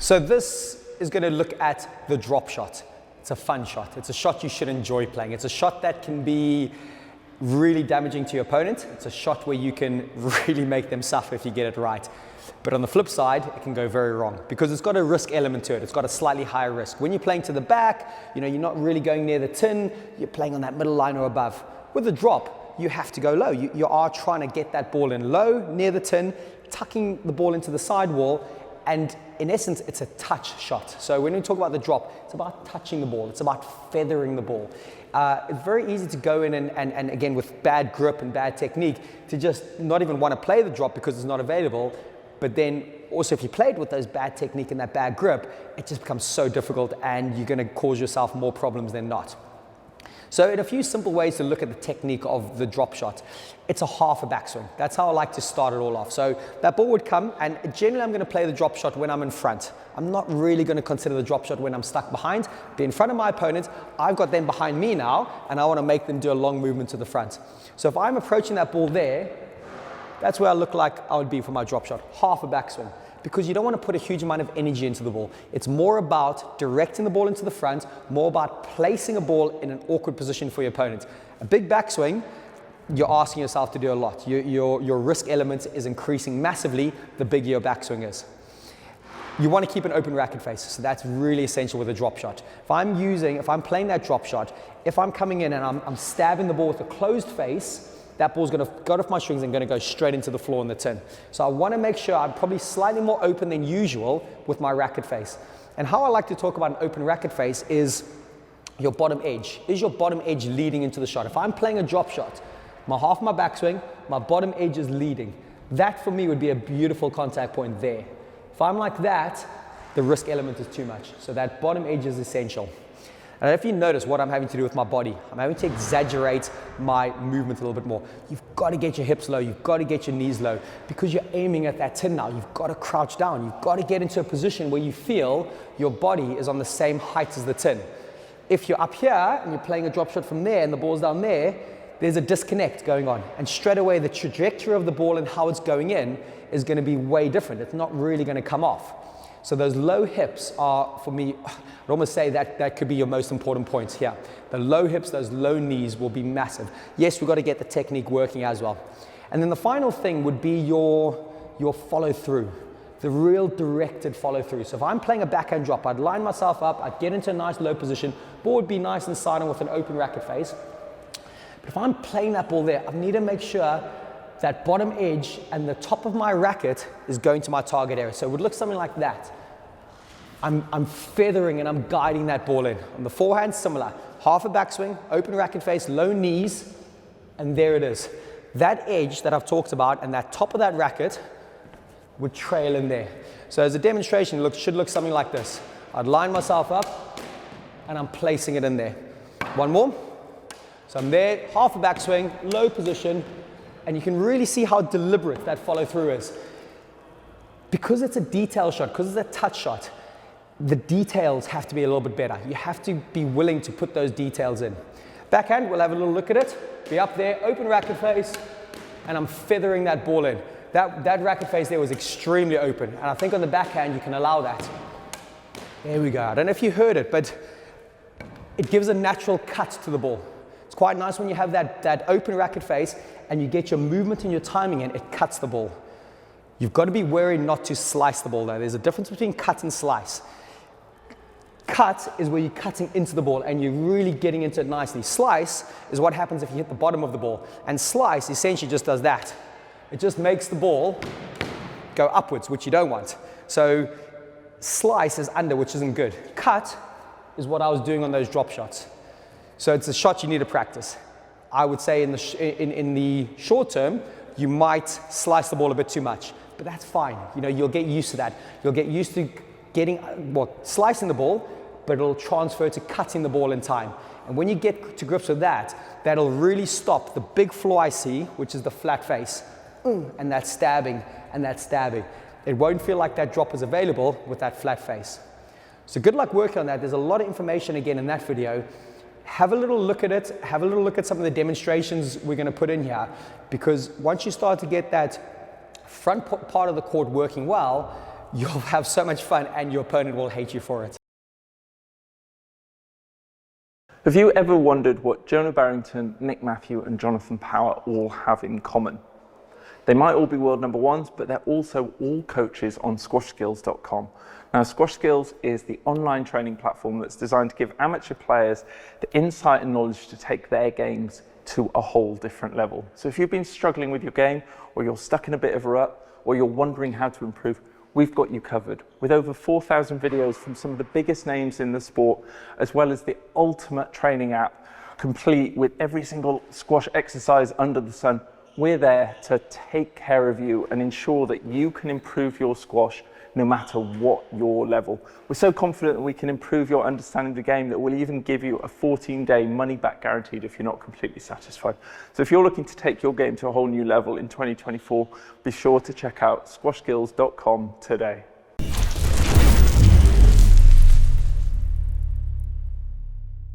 So this is going to look at the drop shot. It's a fun shot. It's a shot you should enjoy playing. It's a shot that can be really damaging to your opponent. It's a shot where you can really make them suffer if you get it right. But on the flip side, it can go very wrong because it's got a risk element to it. It's got a slightly higher risk. When you're playing to the back, you're not really going near the tin. You're playing on that middle line or above. With the drop, you have to go low. You are trying to get that ball in low, near the tin, tucking the ball into the sidewall. And in essence, it's a touch shot. So when we talk about the drop, it's about touching the ball. It's about feathering the ball. It's very easy to go in and again, with bad grip and bad technique, to just not even want to play the drop because it's not available. But then also if you played with those bad technique and that bad grip, it just becomes so difficult and you're going to cause yourself more problems than not. So in a few simple ways to look at the technique of the drop shot, it's a half a backswing. That's how I like to start it all off. So that ball would come, and generally I'm going to play the drop shot when I'm in front. I'm not really going to consider the drop shot when I'm stuck behind. Be in front of my opponent, I've got them behind me now, and I want to make them do a long movement to the front. So if I'm approaching that ball there, that's where I look like I would be for my drop shot, half a backswing. Because you don't want to put a huge amount of energy into the ball. It's more about directing the ball into the front, more about placing a ball in an awkward position for your opponent. A big backswing, you're asking yourself to do a lot. Your risk element is increasing massively the bigger your backswing is. You want to keep an open racket face, so that's really essential with a drop shot. If I'm playing that drop shot, if I'm coming in and I'm stabbing the ball with a closed face, that ball's going to go off my strings and going to go straight into the floor in the tin. So I want to make sure I'm probably slightly more open than usual with my racket face. And how I like to talk about an open racket face is your bottom edge. Is your bottom edge leading into the shot? If I'm playing a drop shot, half my backswing, my bottom edge is leading. That for me would be a beautiful contact point there. If I'm like that, the risk element is too much. So that bottom edge is essential. And if you notice what I'm having to do with my body, I'm having to exaggerate my movement a little bit more. You've got to get your hips low, you've got to get your knees low, because you're aiming at that tin now. You've got to crouch down, you've got to get into a position where you feel your body is on the same height as the tin. If you're up here and you're playing a drop shot from there and the ball's down there, there's a disconnect going on. And straight away the trajectory of the ball and how it's going in is going to be way different. It's not really going to come off. So those low hips are, for me, I'd almost say that could be your most important points here. The low hips, those low knees will be massive. Yes, we've got to get the technique working as well. And then the final thing would be your follow through, the real directed follow through. So if I'm playing a backhand drop, I'd line myself up, I'd get into a nice low position, ball would be nice and silent with an open racket face. But if I'm playing that ball there, I need to make sure that bottom edge and the top of my racket is going to my target area. So it would look something like that. I'm feathering and I'm guiding that ball in. On the forehand, similar. Half a backswing, open racket face, low knees, and there it is. That edge that I've talked about and that top of that racket would trail in there. So as a demonstration, it should look something like this. I'd line myself up and I'm placing it in there. One more. So I'm there, half a backswing, low position, and you can really see how deliberate that follow through is. Because it's a detail shot, because it's a touch shot, the details have to be a little bit better. You have to be willing to put those details in. Backhand, we'll have a little look at it. Be up there, open racket face, and I'm feathering that ball in. That racket face there was extremely open, and I think on the backhand you can allow that. There we go. I don't know if you heard it, but it gives a natural cut to the ball. It's quite nice when you have that open racket face and you get your movement and your timing in, it cuts the ball. You've got to be wary not to slice the ball though. There's a difference between cut and slice. Cut is where you're cutting into the ball and you're really getting into it nicely. Slice is what happens if you hit the bottom of the ball. And slice essentially just does that. It just makes the ball go upwards, which you don't want. So slice is under, which isn't good. Cut is what I was doing on those drop shots. So it's a shot you need to practice. I would say in the short term, you might slice the ball a bit too much, but that's fine. You'll get used to that. You'll get used to slicing the ball, but it'll transfer to cutting the ball in time. And when you get to grips with that, that'll really stop the big flaw I see, which is the flat face, and that stabbing, and that stabbing. It won't feel like that drop is available with that flat face. So good luck working on that. There's a lot of information again in that video. Have a little look at it. Have a little look at some of the demonstrations we're going to put in here, because once you start to get that front part of the court working well, you'll have so much fun and your opponent will hate you for it. Have you ever wondered what Jonah Barrington, Nick Matthew and Jonathan Power all have in common? They might all be world number ones, but they're also all coaches on squashskills.com. Now, Squash Skills is the online training platform that's designed to give amateur players the insight and knowledge to take their games to a whole different level. So if you've been struggling with your game, or you're stuck in a bit of a rut, or you're wondering how to improve, we've got you covered. With over 4,000 videos from some of the biggest names in the sport, as well as the ultimate training app, complete with every single squash exercise under the sun, we're there to take care of you and ensure that you can improve your squash no matter what your level. We're so confident that we can improve your understanding of the game that we'll even give you a 14-day money-back guaranteed if you're not completely satisfied. So if you're looking to take your game to a whole new level in 2024, be sure to check out squashskills.com today.